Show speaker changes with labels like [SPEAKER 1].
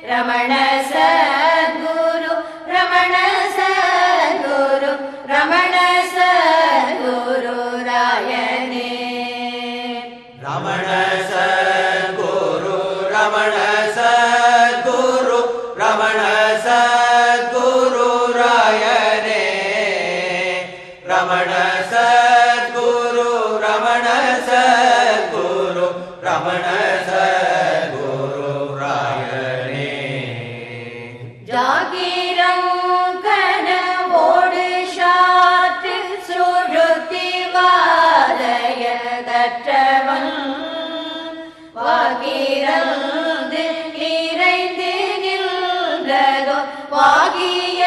[SPEAKER 1] ரமண சத்குரு ரமண சத்குரு ரமண சத்குரு ராயனே
[SPEAKER 2] ரமண சத்குரு ரமண சத்குரு ரமண சத்குரு ராயனே ரமண சத்குரு ரமண சத்குரு ரமண சத்குரு ராயனே
[SPEAKER 1] ஜாகிரம் கனவோடு சாற்று சுழுத்தி வாதைய கற்றவன் வாகிரந்து நிறைந்து நின்றதோ வாகிய